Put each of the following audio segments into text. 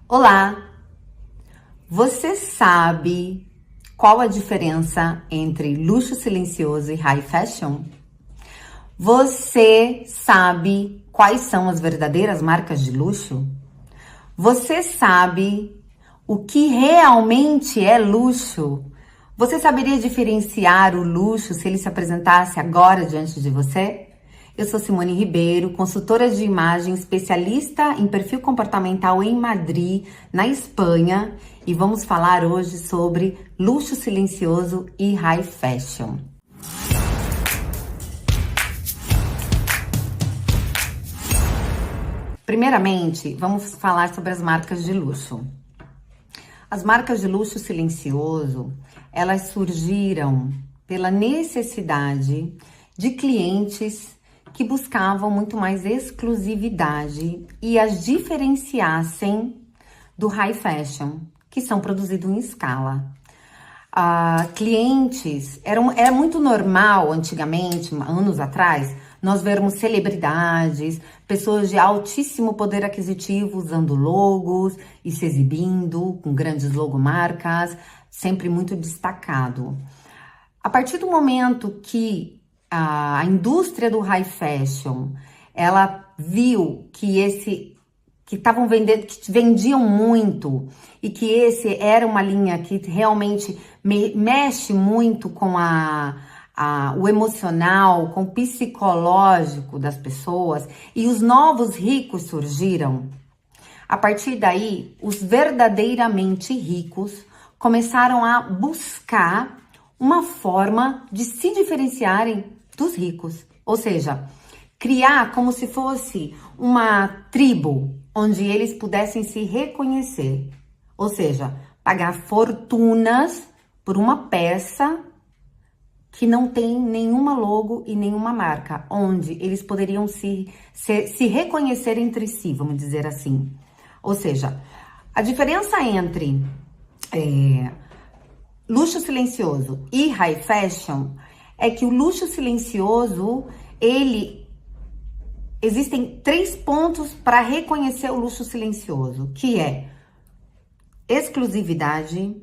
Olá! Você sabe qual a diferença entre luxo silencioso e high fashion? Você sabe quais são as verdadeiras marcas de luxo? Você sabe o que realmente é luxo? Você saberia diferenciar o luxo se ele se apresentasse agora diante de você? Eu sou Simone Ribeiro, consultora de imagem, especialista em perfil comportamental em Madrid, na Espanha, e vamos falar hoje sobre luxo silencioso e high fashion. Primeiramente, vamos falar sobre as marcas de luxo. As marcas de luxo silencioso, elas surgiram pela necessidade de clientes que buscavam muito mais exclusividade e as diferenciassem do high fashion, que são produzidos em escala. Clientes, era muito normal antigamente, anos atrás, nós vermos celebridades, pessoas de altíssimo poder aquisitivo usando logos e se exibindo com grandes logomarcas, sempre muito destacado. A partir do momento que a indústria do high fashion, ela viu que estavam vendendo, que vendiam muito e que esse era uma linha que realmente mexe muito com o emocional, com o psicológico das pessoas, e os novos ricos surgiram. A partir daí, os verdadeiramente ricos começaram a buscar uma forma de se diferenciarem dos ricos, ou seja, criar como se fosse uma tribo onde eles pudessem se reconhecer, ou seja, pagar fortunas por uma peça que não tem nenhuma logo e nenhuma marca, onde eles poderiam se reconhecer entre si, vamos dizer assim. Ou seja, a diferença entre luxo silencioso e high fashion é que o luxo silencioso, existem 3 pontos para reconhecer o luxo silencioso, que é exclusividade.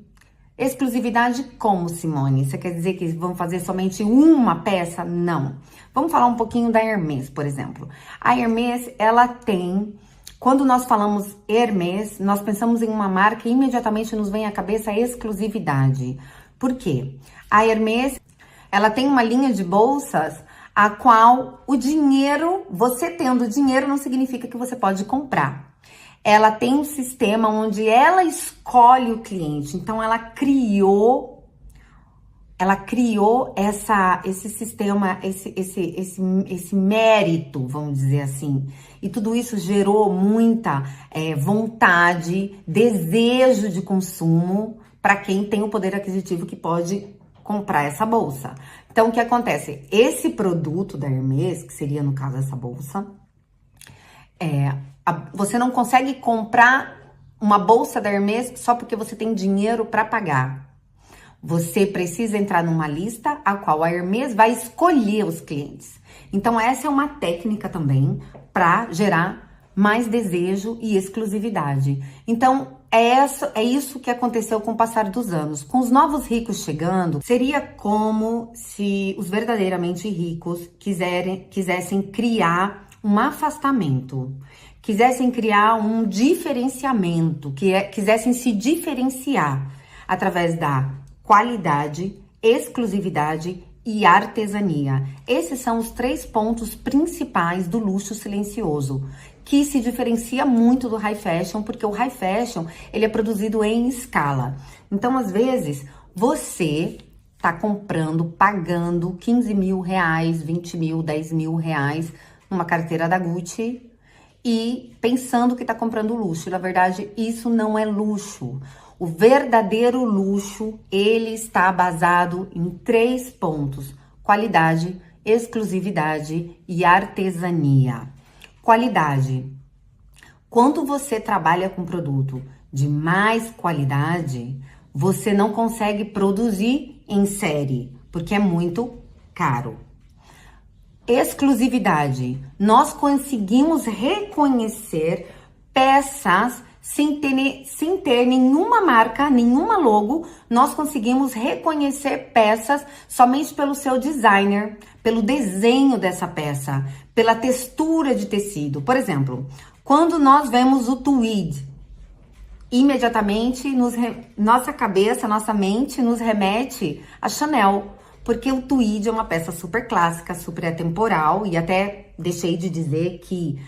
Exclusividade como, Simone? Você quer dizer que vão fazer somente uma peça? Não. Vamos falar um pouquinho da Hermès, por exemplo. A Hermès, ela tem... Quando nós falamos Hermès, nós pensamos em uma marca e imediatamente nos vem à cabeça a exclusividade. Por quê? A Hermès, ela tem uma linha de bolsas a qual o dinheiro, você tendo dinheiro não significa que você pode comprar. Ela tem um sistema onde ela escolhe o cliente. Então, ela criou esse sistema, esse mérito, vamos dizer assim. E tudo isso gerou muita vontade, desejo de consumo para quem tem o poder aquisitivo que pode comprar essa bolsa. Então, o que acontece? Esse produto da Hermès, que seria no caso essa bolsa, você não consegue comprar uma bolsa da Hermès só porque você tem dinheiro para pagar. Você precisa entrar numa lista a qual a Hermès vai escolher os clientes. Então, essa é uma técnica também para gerar mais desejo e exclusividade. Então, é isso que aconteceu com o passar dos anos. Com os novos ricos chegando, seria como se os verdadeiramente ricos quisessem criar um afastamento, quisessem criar um diferenciamento, quisessem se diferenciar através da qualidade, exclusividade e artesania. Esses são os 3 pontos principais do luxo silencioso, que se diferencia muito do high fashion, porque o high fashion, ele é produzido em escala. Então, às vezes, você tá comprando, pagando 15 mil reais, 20 mil, 10 mil reais numa carteira da Gucci e pensando que tá comprando luxo. Na verdade, isso não é luxo. O verdadeiro luxo, ele está basado em 3 pontos: qualidade, exclusividade e artesania. Qualidade. Quando você trabalha com produto de mais qualidade, você não consegue produzir em série, porque é muito caro. Exclusividade. Nós conseguimos reconhecer peças sem ter nenhuma marca, nenhuma logo, nós conseguimos reconhecer peças somente pelo seu designer, pelo desenho dessa peça, pela textura de tecido. Por exemplo, quando nós vemos o tweed, imediatamente nossa cabeça, nossa mente nos remete a Chanel, porque o tweed é uma peça super clássica, super atemporal, e até deixei de dizer que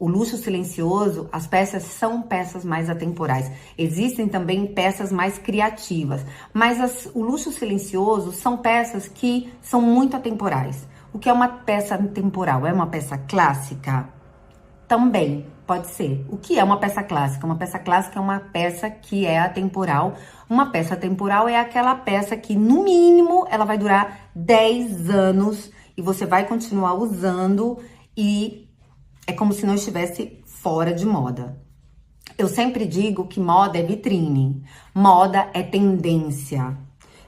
o luxo silencioso, as peças são peças mais atemporais. Existem também peças mais criativas, mas o luxo silencioso são peças que são muito atemporais. O que é uma peça atemporal? É uma peça clássica? Também pode ser. O que é uma peça clássica? Uma peça clássica é uma peça que é atemporal. Uma peça atemporal é aquela peça que, no mínimo, ela vai durar 10 anos e você vai continuar usando e é como se não estivesse fora de moda. Eu sempre digo que moda é vitrine, moda é tendência.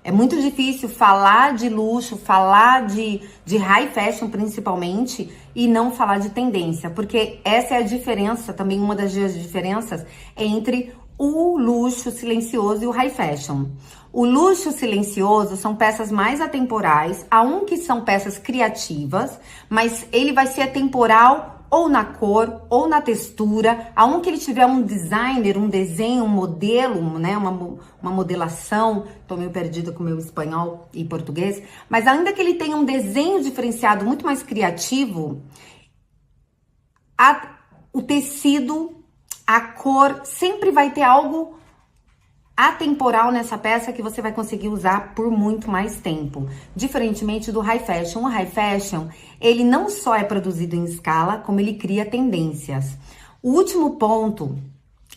É muito difícil falar de luxo, falar de high fashion principalmente, e não falar de tendência, porque essa é a diferença, também uma das diferenças entre o luxo silencioso e o high fashion. O luxo silencioso são peças mais atemporais, há um que são peças criativas, mas ele vai ser atemporal ou na cor, ou na textura, aonde ele tiver um designer, um desenho, um modelo, né, uma modelação, tô meio perdida com o meu espanhol e português, mas ainda que ele tenha um desenho diferenciado, muito mais criativo, o tecido, a cor, sempre vai ter algo atemporal nessa peça que você vai conseguir usar por muito mais tempo. Diferentemente do high fashion. O high fashion, ele não só é produzido em escala, como ele cria tendências. O último ponto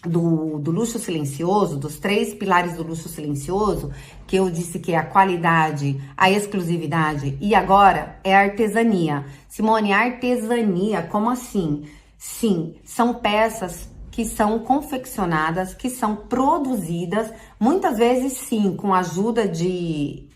do luxo silencioso, dos 3 pilares do luxo silencioso, que eu disse que é a qualidade, a exclusividade e agora é a artesania. Simone, artesania, como assim? Sim, são peças que são confeccionadas, que são produzidas, muitas vezes sim, com a ajuda de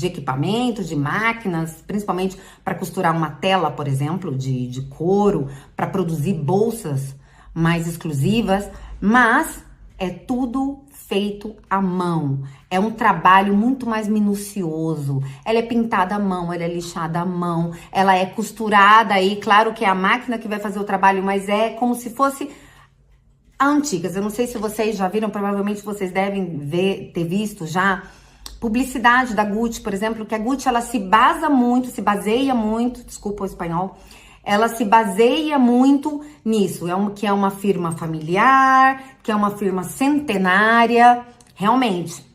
equipamentos, de máquinas, principalmente para costurar uma tela, por exemplo, de couro, para produzir bolsas mais exclusivas, mas é tudo feito à mão. É um trabalho muito mais minucioso. Ela é pintada à mão, ela é lixada à mão, ela é costurada aí, claro que é a máquina que vai fazer o trabalho, mas é como se fosse antigas. Eu não sei se vocês já viram, provavelmente vocês devem ter visto já publicidade da Gucci, por exemplo, que a Gucci ela se baseia muito, desculpa o espanhol, ela se baseia muito nisso, que é uma firma familiar, que é uma firma centenária. Realmente,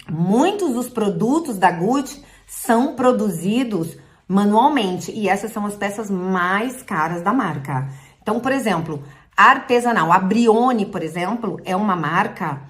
muitos dos produtos da Gucci são produzidos manualmente e essas são as peças mais caras da marca. Então, por exemplo, artesanal. A Brioni, por exemplo, é uma marca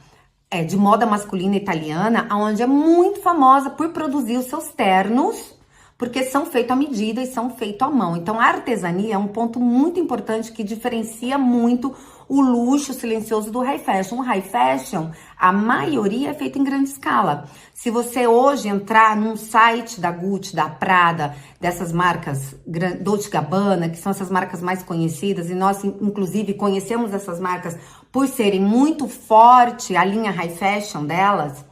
de moda masculina italiana, onde é muito famosa por produzir os seus ternos, porque são feitos à medida e são feitos à mão. Então, a artesania é um ponto muito importante que diferencia muito o luxo silencioso do high fashion. O high fashion, a maioria é feita em grande escala. Se você hoje entrar num site da Gucci, da Prada, dessas marcas Dolce & Gabbana, que são essas marcas mais conhecidas, e nós, inclusive, conhecemos essas marcas por serem muito forte a linha high fashion delas,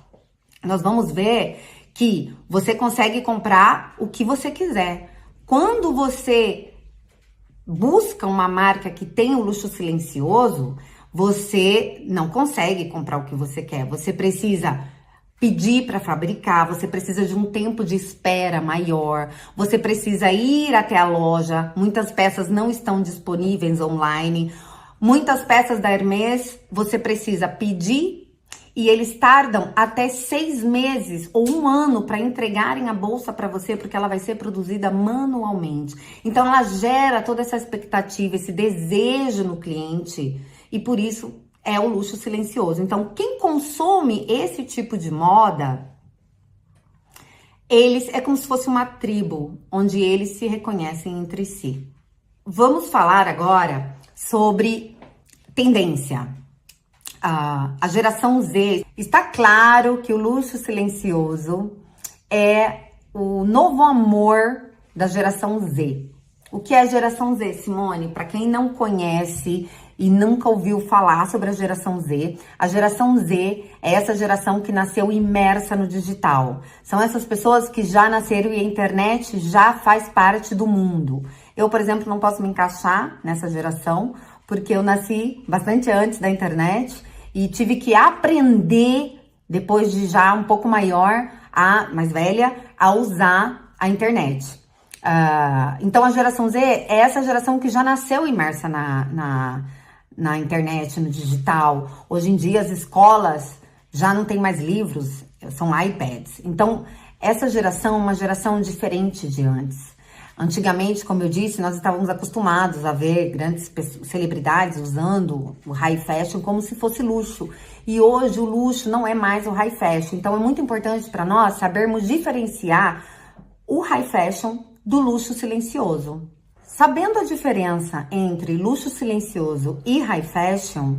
nós vamos ver que você consegue comprar o que você quiser. Quando você busca uma marca que tem o luxo silencioso, você não consegue comprar o que você quer. Você precisa pedir para fabricar, você precisa de um tempo de espera maior, você precisa ir até a loja. Muitas peças não estão disponíveis online. Muitas peças da Hermès você precisa pedir e eles tardam até 6 meses ou 1 ano para entregarem a bolsa para você, porque ela vai ser produzida manualmente. Então, ela gera toda essa expectativa, esse desejo no cliente, e por isso é o luxo silencioso. Então, quem consome esse tipo de moda, eles é como se fosse uma tribo, onde eles se reconhecem entre si. Vamos falar agora sobre tendência. A geração Z, está claro que o luxo silencioso é o novo amor da geração Z. O que é a geração Z, Simone? Para quem não conhece, e nunca ouviu falar sobre a geração Z. A geração Z é essa geração que nasceu imersa no digital. São essas pessoas que já nasceram e a internet já faz parte do mundo. Eu, por exemplo, não posso me encaixar nessa geração, porque eu nasci bastante antes da internet e tive que aprender, depois de já um pouco mais velha, a usar a internet. Então a geração Z é essa geração que já nasceu imersa na internet, no digital. Hoje em dia as escolas já não tem mais livros, são iPads. Então essa geração é uma geração diferente de antes. Antigamente, como eu disse, nós estávamos acostumados a ver grandes celebridades usando o high fashion como se fosse luxo. E hoje o luxo não é mais o high fashion. Então é muito importante para nós sabermos diferenciar o high fashion do luxo silencioso. Sabendo a diferença entre luxo silencioso e high fashion,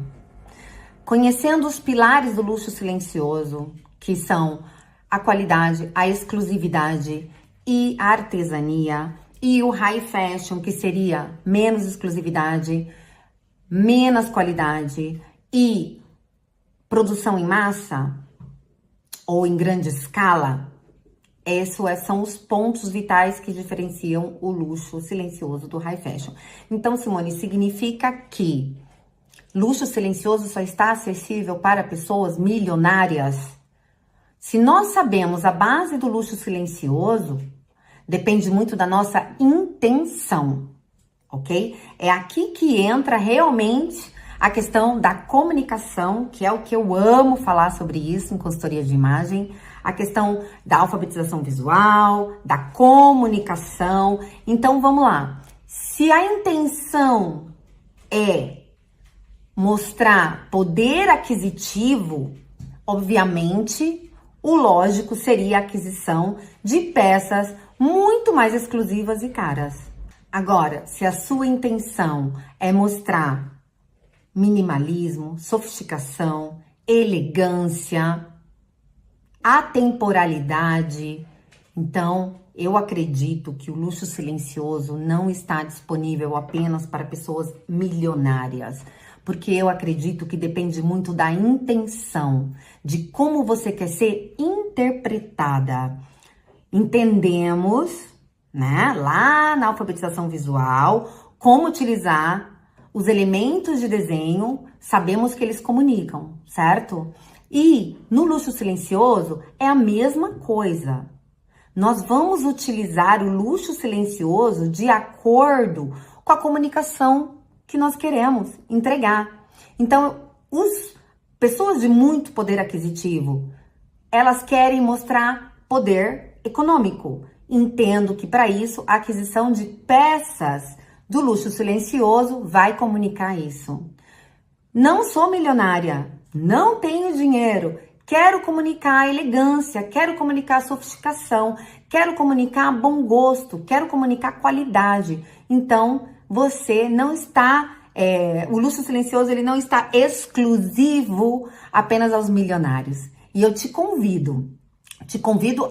conhecendo os pilares do luxo silencioso, que são a qualidade, a exclusividade e a artesania, e o high fashion, que seria menos exclusividade, menos qualidade e produção em massa ou em grande escala, esses são os pontos vitais que diferenciam o luxo silencioso do high fashion. Então, Simone, significa que luxo silencioso só está acessível para pessoas milionárias? Se nós sabemos a base do luxo silencioso, depende muito da nossa intenção, ok? É aqui que entra realmente a questão da comunicação, que é o que eu amo falar sobre isso em consultoria de imagem, a questão da alfabetização visual, da comunicação. Então, vamos lá. Se a intenção é mostrar poder aquisitivo, obviamente, o lógico seria a aquisição de peças muito mais exclusivas e caras. Agora, se a sua intenção é mostrar minimalismo, sofisticação, elegância, atemporalidade, então eu acredito que o luxo silencioso não está disponível apenas para pessoas milionárias, porque eu acredito que depende muito da intenção, de como você quer ser interpretada. Entendemos, né, lá na alfabetização visual, como utilizar os elementos de desenho, sabemos que eles comunicam, certo? E no luxo silencioso é a mesma coisa. Nós vamos utilizar o luxo silencioso de acordo com a comunicação que nós queremos entregar. Então, pessoas de muito poder aquisitivo, elas querem mostrar poder econômico. Entendo que para isso a aquisição de peças do luxo silencioso vai comunicar isso. Não sou milionária, não tenho dinheiro, quero comunicar elegância, quero comunicar sofisticação, quero comunicar bom gosto, quero comunicar qualidade. Então, você não está... o luxo silencioso ele não está exclusivo apenas aos milionários. E eu te convido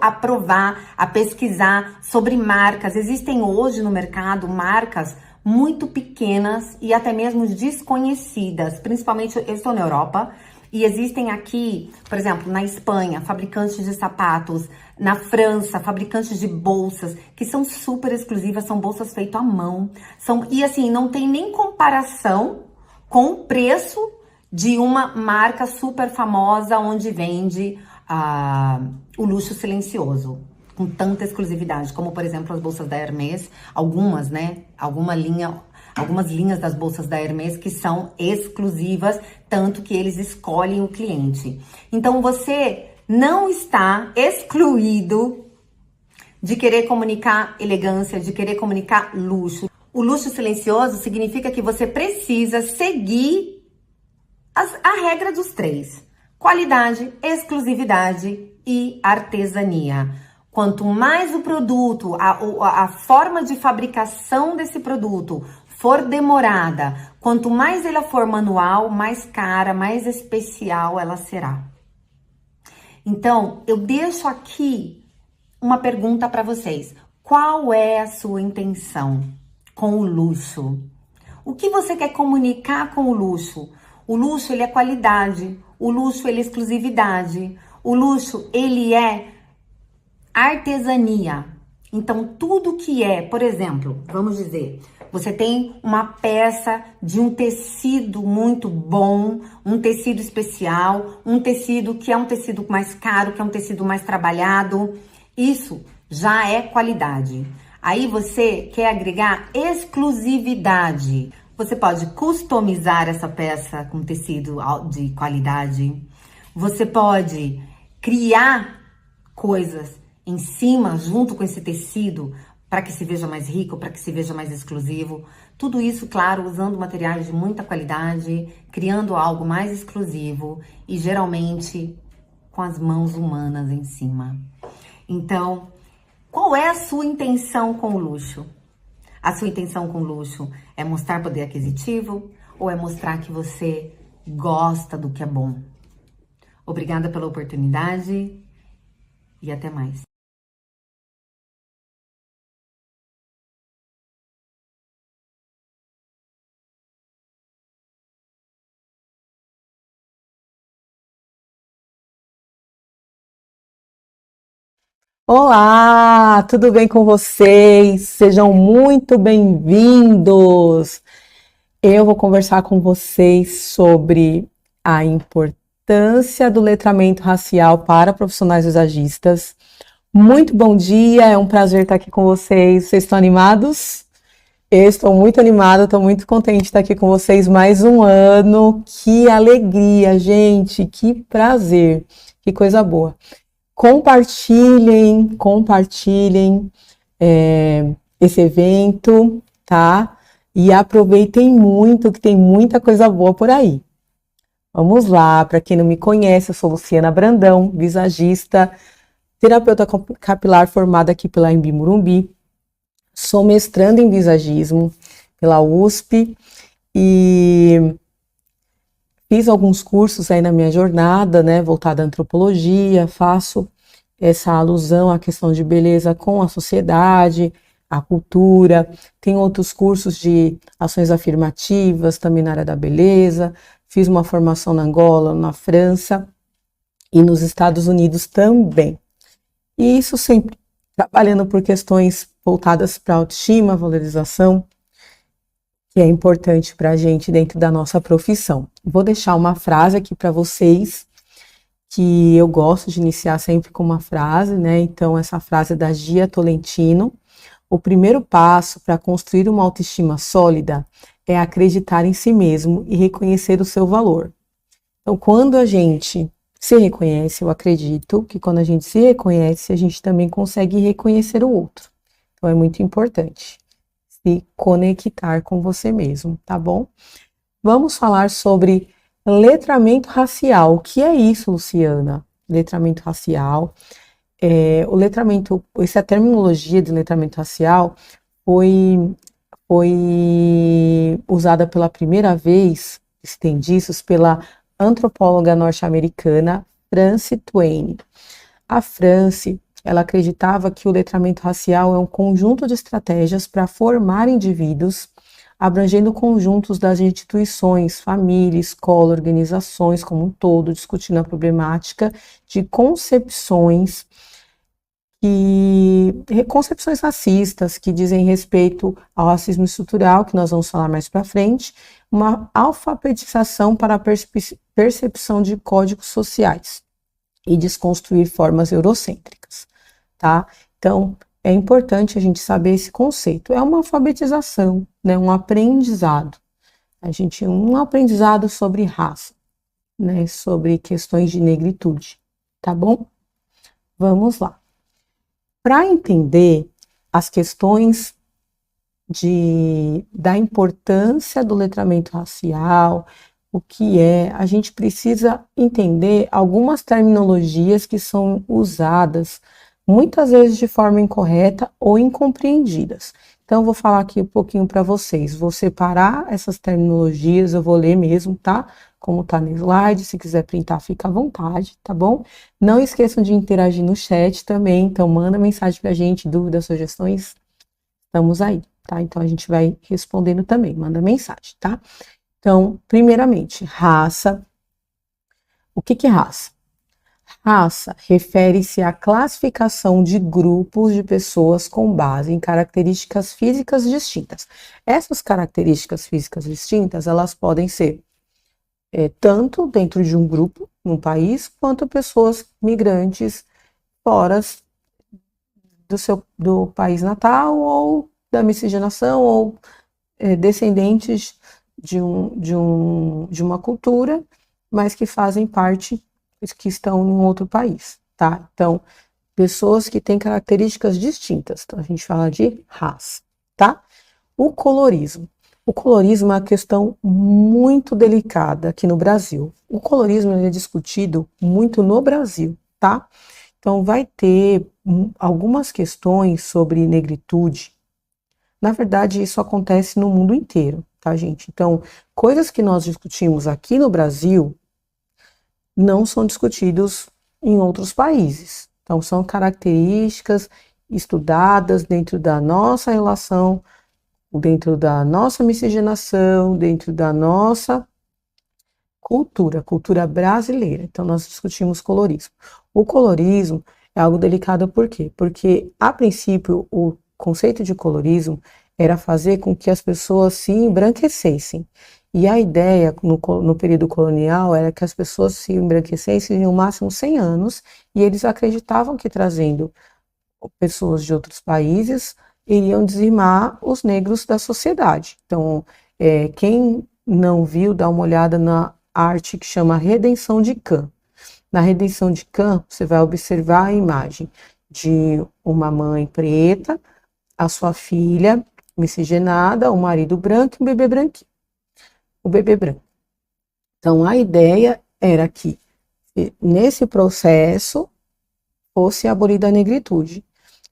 a provar, a pesquisar sobre marcas. Existem hoje no mercado marcas muito pequenas e até mesmo desconhecidas, principalmente eu estou na Europa e existem aqui, por exemplo, na Espanha, fabricantes de sapatos, na França, fabricantes de bolsas, que são super exclusivas, são bolsas feitas à mão, e assim, não tem nem comparação com o preço de uma marca super famosa onde vende o luxo silencioso, com tanta exclusividade, como por exemplo as bolsas da Hermès, algumas linhas das bolsas da Hermès que são exclusivas, tanto que eles escolhem o cliente. Então você não está excluído de querer comunicar elegância, de querer comunicar luxo. O luxo silencioso significa que você precisa seguir a regra dos 3: qualidade, exclusividade e artesania. Quanto mais o produto, a forma de fabricação desse produto for demorada, quanto mais ela for manual, mais cara, mais especial ela será. Então, eu deixo aqui uma pergunta para vocês. Qual é a sua intenção com o luxo? O que você quer comunicar com o luxo? O luxo, ele é qualidade. O luxo, ele é exclusividade. O luxo, ele é artesania. Então, tudo que é, por exemplo, vamos dizer, você tem uma peça de um tecido muito bom, um tecido especial, um tecido que é um tecido mais caro, que é um tecido mais trabalhado. Isso já é qualidade. Aí você quer agregar exclusividade. Você pode customizar essa peça com tecido de qualidade. Você pode criar coisas em cima, junto com esse tecido, para que se veja mais rico, para que se veja mais exclusivo. Tudo isso, claro, usando materiais de muita qualidade, criando algo mais exclusivo e geralmente com as mãos humanas em cima. Então, qual é a sua intenção com o luxo? A sua intenção com o luxo é mostrar poder aquisitivo ou é mostrar que você gosta do que é bom? Obrigada pela oportunidade e até mais. Olá, tudo bem com vocês? Sejam muito bem-vindos. Eu vou conversar com vocês sobre a importância do letramento racial para profissionais visagistas. Muito bom dia, é um prazer estar aqui com vocês. Vocês estão animados? Eu estou muito animada, estou muito contente de estar aqui com vocês mais um ano. Que alegria, gente, que prazer, que coisa boa. Compartilhem esse evento, tá? E aproveitem muito, que tem muita coisa boa por aí. Vamos lá, para quem não me conhece, eu sou Luciana Brandão, visagista, terapeuta capilar formada aqui pela Embi Morumbi. Sou mestranda em visagismo pela USP e fiz alguns cursos aí na minha jornada, né, voltada à antropologia, faço essa alusão à questão de beleza com a sociedade, a cultura. Tem outros cursos de ações afirmativas também na área da beleza. Fiz uma formação na Angola, na França e nos Estados Unidos também. E isso sempre trabalhando por questões voltadas para autoestima, valorização, que é importante para a gente dentro da nossa profissão. Vou deixar uma frase aqui para vocês, que eu gosto de iniciar sempre com uma frase, né? Então, essa frase é da Gia Tolentino. O primeiro passo para construir uma autoestima sólida é acreditar em si mesmo e reconhecer o seu valor. Então, quando a gente se reconhece, eu acredito que quando a gente se reconhece, a gente também consegue reconhecer o outro. Então, é muito importante se conectar com você mesmo, tá bom? Vamos falar sobre letramento racial. O que é isso, Luciana? Letramento racial. Essa terminologia de letramento racial foi usada pela primeira vez, se tem disso, pela antropóloga norte-americana Frances Twain. A Frances, ela acreditava que o letramento racial é um conjunto de estratégias para formar indivíduos, abrangendo conjuntos das instituições, família, escola, organizações como um todo, discutindo a problemática de concepções racistas que dizem respeito ao racismo estrutural, que nós vamos falar mais para frente, uma alfabetização para a percepção de códigos sociais e desconstruir formas eurocêntricas, tá? Então, é importante a gente saber esse conceito. É uma alfabetização, né? Um aprendizado. Um aprendizado sobre raça, né? Sobre questões de negritude, tá bom? Vamos lá. Para entender as questões da importância do letramento racial, o que é, a gente precisa entender algumas terminologias que são usadas muitas vezes de forma incorreta ou incompreendidas. Então, eu vou falar aqui um pouquinho para vocês. Vou separar essas terminologias, eu vou ler mesmo, tá? Como tá no slide, se quiser printar, fica à vontade, tá bom? Não esqueçam de interagir no chat também, então manda mensagem pra gente, dúvidas, sugestões, estamos aí. tá? Então, a gente vai respondendo também, manda mensagem, tá? Então, primeiramente, raça. O que que é raça? Raça refere-se à classificação de grupos de pessoas com base em características físicas distintas. Essas características físicas distintas, elas podem ser tanto dentro de um grupo, num país, quanto pessoas migrantes fora do país natal, ou da miscigenação, ou descendentes de uma cultura, mas que fazem parte, que estão em outro país, tá? Então, pessoas que têm características distintas. Então, a gente fala de raça, tá? O colorismo. O colorismo é uma questão muito delicada aqui no Brasil. O colorismo é discutido muito no Brasil, tá? Então, vai ter algumas questões sobre negritude. Na verdade, isso acontece no mundo inteiro, tá, gente? Então, coisas que nós discutimos aqui no Brasil não são discutidos em outros países. Então, são características estudadas dentro da nossa relação, dentro da nossa miscigenação, dentro da nossa cultura brasileira. Então, nós discutimos colorismo. O colorismo é algo delicado, por quê? Porque, a princípio, o conceito de colorismo era fazer com que as pessoas se embranquecessem. E a ideia no período colonial era que as pessoas se embranquecessem no máximo 100 anos, e eles acreditavam que trazendo pessoas de outros países iriam dizimar os negros da sociedade. Então, quem não viu, dá uma olhada na arte que chama Redenção de Cã. Na Redenção de Cã, você vai observar a imagem de uma mãe preta, a sua filha miscigenada, o marido branco e um bebê branquinho. O bebê branco. Então, a ideia era que, nesse processo, fosse abolida a negritude.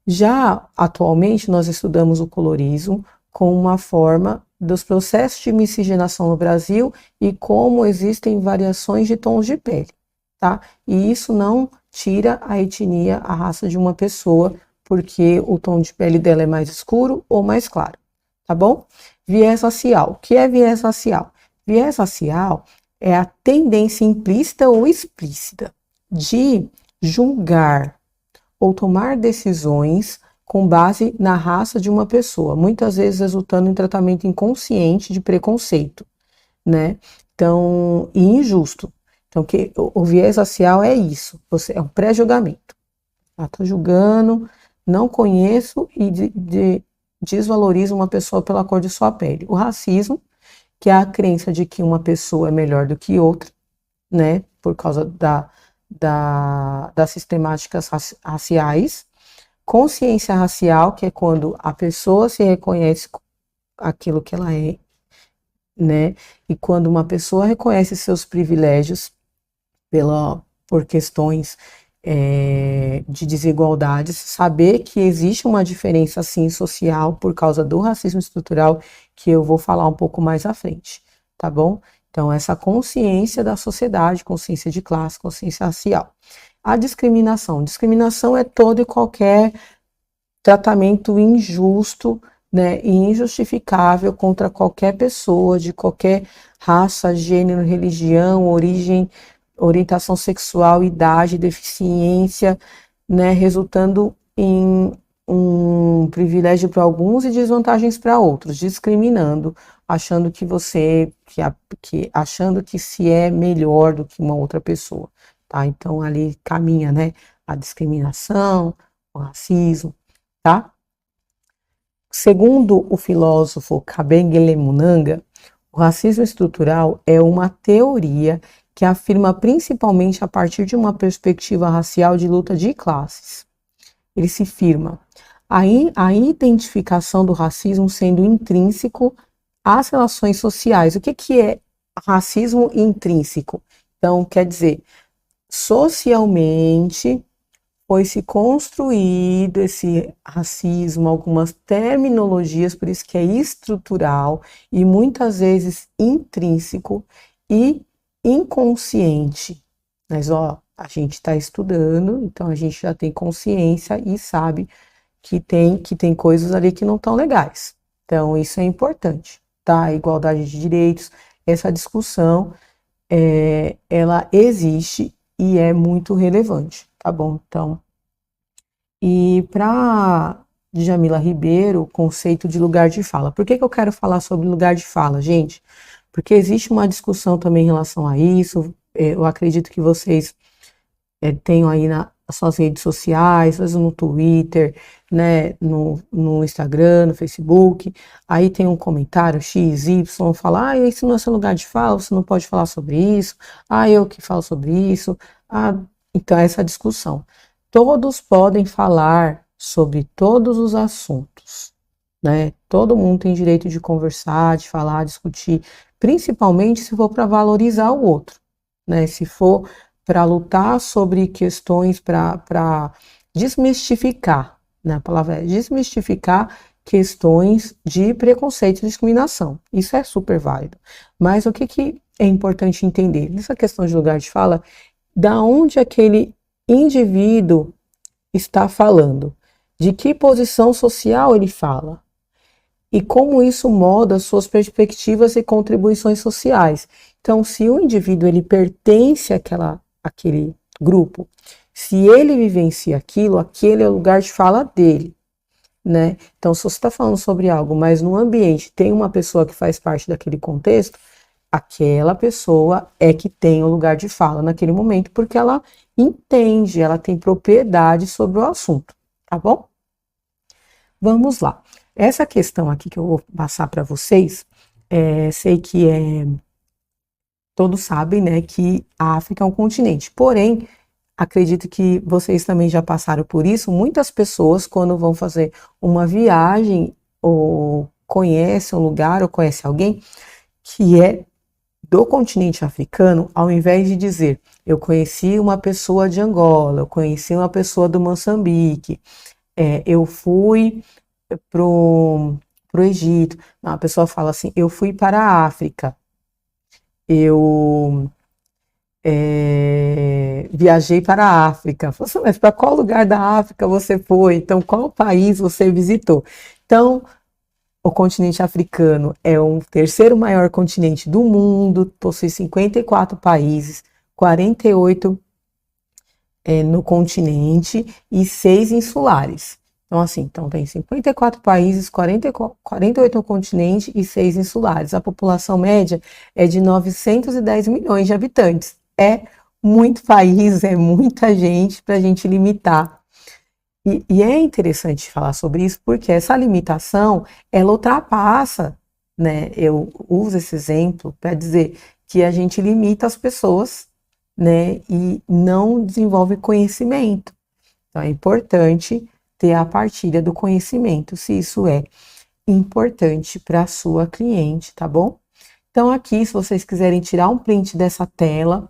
Já, atualmente, nós estudamos o colorismo como uma forma dos processos de miscigenação no Brasil e como existem variações de tons de pele, tá? E isso não tira a etnia, a raça de uma pessoa, porque o tom de pele dela é mais escuro ou mais claro, tá bom? Viés racial. O que é viés racial? Viés racial é a tendência implícita ou explícita de julgar ou tomar decisões com base na raça de uma pessoa, muitas vezes resultando em tratamento inconsciente de preconceito, né? Então, e injusto. Então, o viés racial é isso, é um pré-julgamento. Tô julgando, não conheço e desvalorizo uma pessoa pela cor de sua pele. O racismo, que é a crença de que uma pessoa é melhor do que outra, né, por causa das sistemáticas raciais. Consciência racial, que é quando a pessoa se reconhece aquilo que ela é, né, e quando uma pessoa reconhece seus privilégios por questões de desigualdades, saber que existe uma diferença, sim, social por causa do racismo estrutural, que eu vou falar um pouco mais à frente, tá bom? Então, essa consciência da sociedade, consciência de classe, consciência racial. A discriminação. Discriminação é todo e qualquer tratamento injusto, né, e injustificável contra qualquer pessoa, de qualquer raça, gênero, religião, origem, orientação sexual, idade, deficiência, né, resultando em um privilégio para alguns e desvantagens para outros, discriminando, achando achando que se é melhor do que uma outra pessoa, tá? Então ali caminha, né, a discriminação, o racismo, tá? Segundo o filósofo Kabengele Munanga, o racismo estrutural é uma teoria que afirma principalmente a partir de uma perspectiva racial de luta de classes. Ele se firma a identificação do racismo sendo intrínseco às relações sociais. O que é racismo intrínseco? Então, quer dizer, socialmente foi-se construído esse racismo, algumas terminologias, por isso que é estrutural e muitas vezes intrínseco e inconsciente. Mas, a gente está estudando, então a gente já tem consciência e sabe que tem coisas ali que não estão legais, Então, isso é importante, tá? Igualdade de direitos, essa discussão, ela existe e é muito relevante, tá bom? Então, e para Djamila Ribeiro, o conceito de lugar de fala. Por que eu quero falar sobre lugar de fala, gente? Porque existe uma discussão também em relação a isso. Eu acredito que vocês tenham aí nas suas redes sociais, às vezes no Twitter, né, no Instagram, no Facebook. Aí tem um comentário X, Y, fala, ah, esse não é seu lugar de fala, você não pode falar sobre isso. Ah, eu que falo sobre isso. Ah, então essa discussão. Todos podem falar sobre todos os assuntos, né? Todo mundo tem direito de conversar, de falar, discutir, principalmente se for para valorizar o outro, né? Se for para lutar sobre questões para desmistificar, né? A palavra é desmistificar questões de preconceito e discriminação. Isso é super válido. Mas o que é importante entender? Nessa questão de lugar de fala, da onde aquele indivíduo está falando, de que posição social ele fala e como isso molda suas perspectivas e contribuições sociais. Então, se o indivíduo ele pertence àquele grupo, se ele vivencia aquilo, aquele é o lugar de fala dele, né? Então, se você está falando sobre algo, mas no ambiente tem uma pessoa que faz parte daquele contexto, aquela pessoa é que tem o lugar de fala naquele momento, porque ela entende, ela tem propriedade sobre o assunto, tá bom? Vamos lá. Essa questão aqui que eu vou passar para vocês, sei que todos sabem, né, que a África é um continente, porém, acredito que vocês também já passaram por isso. Muitas pessoas, quando vão fazer uma viagem, ou conhecem um lugar, ou conhecem alguém que é do continente africano, ao invés de dizer, eu conheci uma pessoa de Angola, eu conheci uma pessoa do Moçambique, eu fui pro Egito. Não, a pessoa fala assim, eu fui para a África, eu viajei para a África. Mas para qual lugar da África você foi? Então, qual país você visitou? Então, o continente africano é o terceiro maior continente do mundo, possui 54 países, 48 no continente e 6 insulares. Então, assim, então tem 54 países, 48 no continente e 6 insulares. A população média é de 910 milhões de habitantes. É muito país, é muita gente para a gente limitar. E é interessante falar sobre isso porque essa limitação, ela ultrapassa, né? Eu uso esse exemplo para dizer que a gente limita as pessoas, né? E não desenvolve conhecimento. Então é importante ter a partilha do conhecimento, se isso é importante para a sua cliente, tá bom? Então aqui, se vocês quiserem tirar um print dessa tela,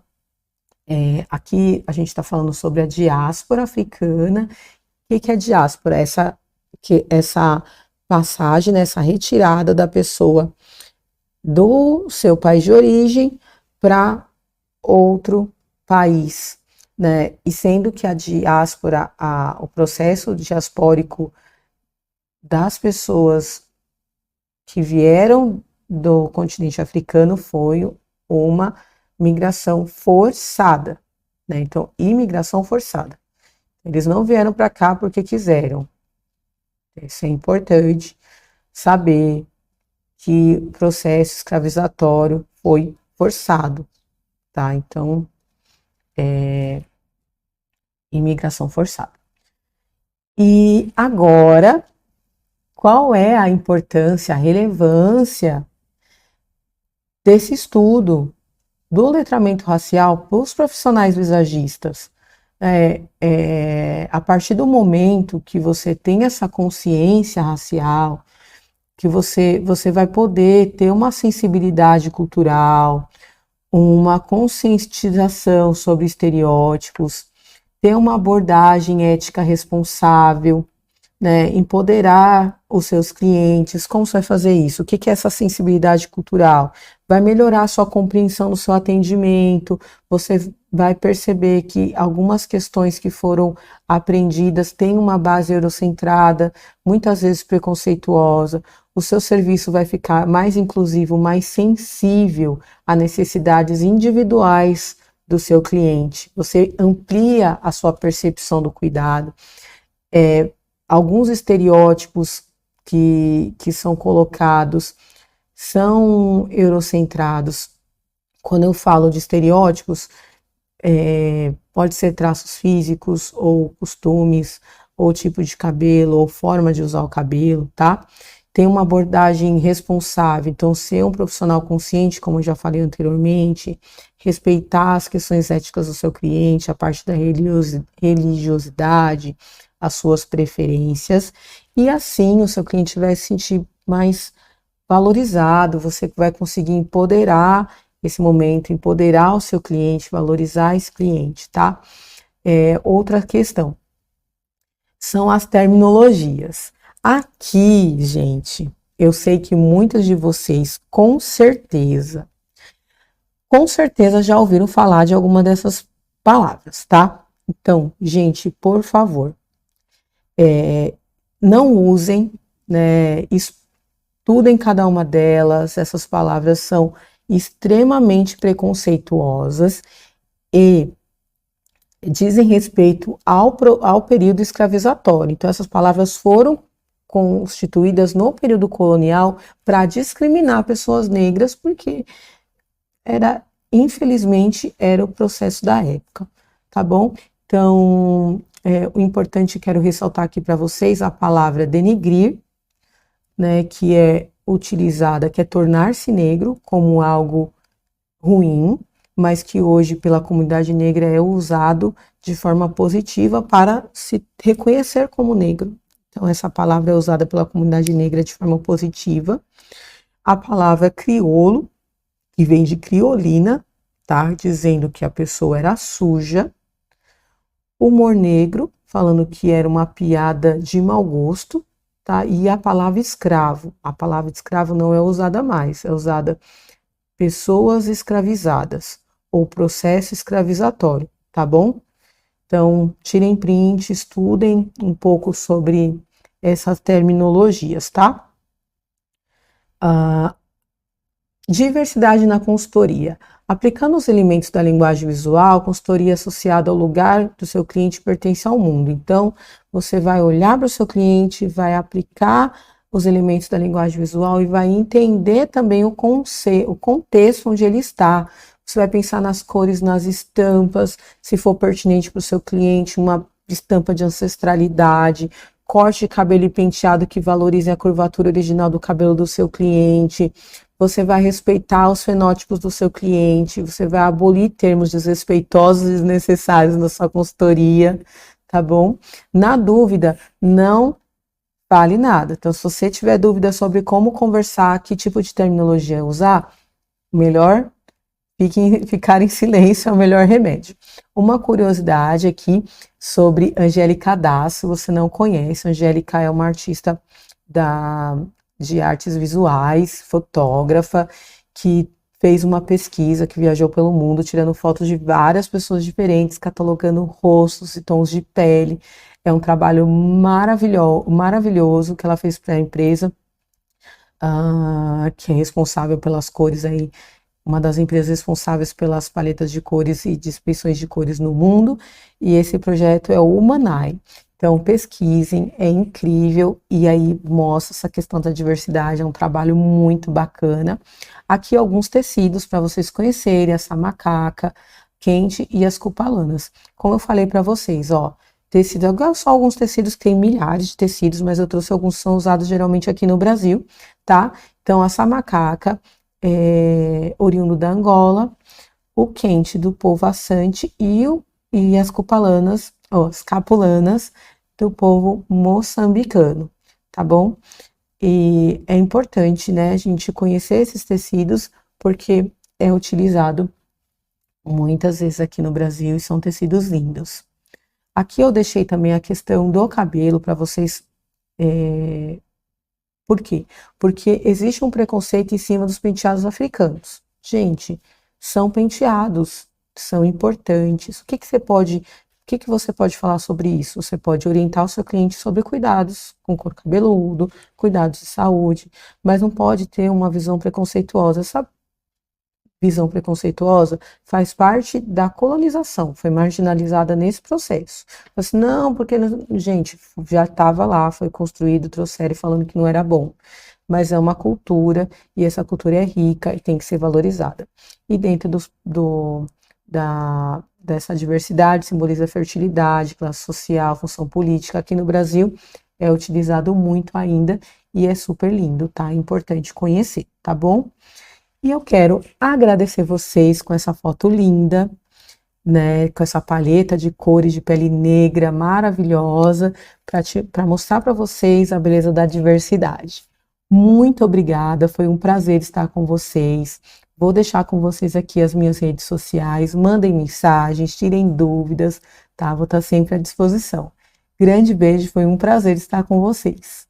aqui a gente está falando sobre a diáspora africana. O que é diáspora? Essa passagem, né, essa retirada da pessoa do seu país de origem para outro país, né? E sendo que a diáspora, o processo diaspórico das pessoas que vieram do continente africano foi uma migração forçada, né? Então, imigração forçada. Eles não vieram para cá porque quiseram. Isso é importante saber que o processo escravizatório foi forçado, tá? Então, imigração forçada. E agora, qual é a importância, a relevância desse estudo do letramento racial para os profissionais visagistas? A partir do momento que você tem essa consciência racial, que você vai poder ter uma sensibilidade cultural, uma conscientização sobre estereótipos, ter uma abordagem ética responsável, né, empoderar os seus clientes. Como você vai fazer isso? O que é essa sensibilidade cultural? vai melhorar a sua compreensão do seu atendimento, você vai perceber que algumas questões que foram aprendidas têm uma base eurocentrada, muitas vezes preconceituosa. O seu serviço vai ficar mais inclusivo, mais sensível a necessidades individuais do seu cliente. Você amplia a sua percepção do cuidado. Alguns estereótipos que são colocados são eurocentrados. Quando eu falo de estereótipos, pode ser traços físicos, ou costumes, ou tipo de cabelo, ou forma de usar o cabelo, tá? Tem uma abordagem responsável, então ser um profissional consciente, como eu já falei anteriormente, respeitar as questões éticas do seu cliente, a parte da religiosidade, as suas preferências, e assim o seu cliente vai se sentir mais valorizado, você vai conseguir empoderar esse momento, empoderar o seu cliente, valorizar esse cliente, tá? Outra questão são as terminologias. Aqui, gente, eu sei que muitos de vocês, com certeza já ouviram falar de alguma dessas palavras, tá? Então, gente, por favor, não usem, né? Estudem cada uma delas. Essas palavras são extremamente preconceituosas e dizem respeito ao período escravizatório. Então, essas palavras foram constituídas no período colonial para discriminar pessoas negras, porque infelizmente, era o processo da época, tá bom? Então, o importante, quero ressaltar aqui para vocês a palavra denigrir, né, que é utilizada, que é tornar-se negro como algo ruim, mas que hoje pela comunidade negra é usado de forma positiva para se reconhecer como negro. Então, essa palavra é usada pela comunidade negra de forma positiva. A palavra crioulo, que vem de criolina, tá? Dizendo que a pessoa era suja. Humor negro, falando que era uma piada de mau gosto, tá? E a palavra escravo. A palavra escravo não é usada mais, é usada pessoas escravizadas ou processo escravizatório, tá bom? Então, tirem print, estudem um pouco sobre essas terminologias, tá? Diversidade na consultoria. Aplicando os elementos da linguagem visual, a consultoria associada ao lugar do seu cliente pertence ao mundo. Então, você vai olhar para o seu cliente, vai aplicar os elementos da linguagem visual e vai entender também o contexto onde ele está. Você vai pensar nas cores, nas estampas, se for pertinente para o seu cliente, uma estampa de ancestralidade, corte de cabelo e penteado que valorizem a curvatura original do cabelo do seu cliente. Você vai respeitar os fenótipos do seu cliente, você vai abolir termos desrespeitosos e desnecessários na sua consultoria, tá bom? Na dúvida, não fale nada. Então, se você tiver dúvida sobre como conversar, que tipo de terminologia usar, melhor ficar em silêncio é o melhor remédio. Uma curiosidade aqui sobre Angélica Das, se você não conhece, Angélica é uma artista de artes visuais, fotógrafa, que fez uma pesquisa, que viajou pelo mundo, tirando fotos de várias pessoas diferentes, catalogando rostos e tons de pele. É um trabalho maravilhoso que ela fez para a empresa, que é responsável pelas cores aí, uma das empresas responsáveis pelas paletas de cores e descrições de cores no mundo, e esse projeto é o Humanai. Então, pesquisem, é incrível, e aí mostra essa questão da diversidade, é um trabalho muito bacana. Aqui alguns tecidos para vocês conhecerem, essa macaca quente e as cupalanas. Como eu falei para vocês, ó, tecido, só alguns tecidos, tem milhares de tecidos, mas eu trouxe alguns que são usados geralmente aqui no Brasil, tá? Então, essa macaca oriundo da Angola, o quente do povo assante e as cupalanas, as capulanas do povo moçambicano, tá bom? E é importante, né, a gente conhecer esses tecidos, porque é utilizado muitas vezes aqui no Brasil e são tecidos lindos. Aqui eu deixei também a questão do cabelo para vocês Por quê? Porque existe um preconceito em cima dos penteados africanos. Gente, são penteados, são importantes. O que você pode falar sobre isso? Você pode orientar o seu cliente sobre cuidados com o couro cabeludo, cuidados de saúde, mas não pode ter uma visão preconceituosa. Essa visão preconceituosa faz parte da colonização, foi marginalizada nesse processo. Assim, não, porque, gente, já estava lá, foi construído, trouxeram falando que não era bom. Mas é uma cultura, e essa cultura é rica e tem que ser valorizada. E dentro dessa diversidade, simboliza fertilidade, classe social, função política. Aqui no Brasil é utilizado muito ainda e é super lindo, tá? É importante conhecer, tá bom? E eu quero agradecer vocês com essa foto linda, né? Com essa paleta de cores de pele negra maravilhosa, para mostrar para vocês a beleza da diversidade. Muito obrigada, foi um prazer estar com vocês. Vou deixar com vocês aqui as minhas redes sociais, mandem mensagens, tirem dúvidas, tá? Vou estar sempre à disposição. Grande beijo, foi um prazer estar com vocês.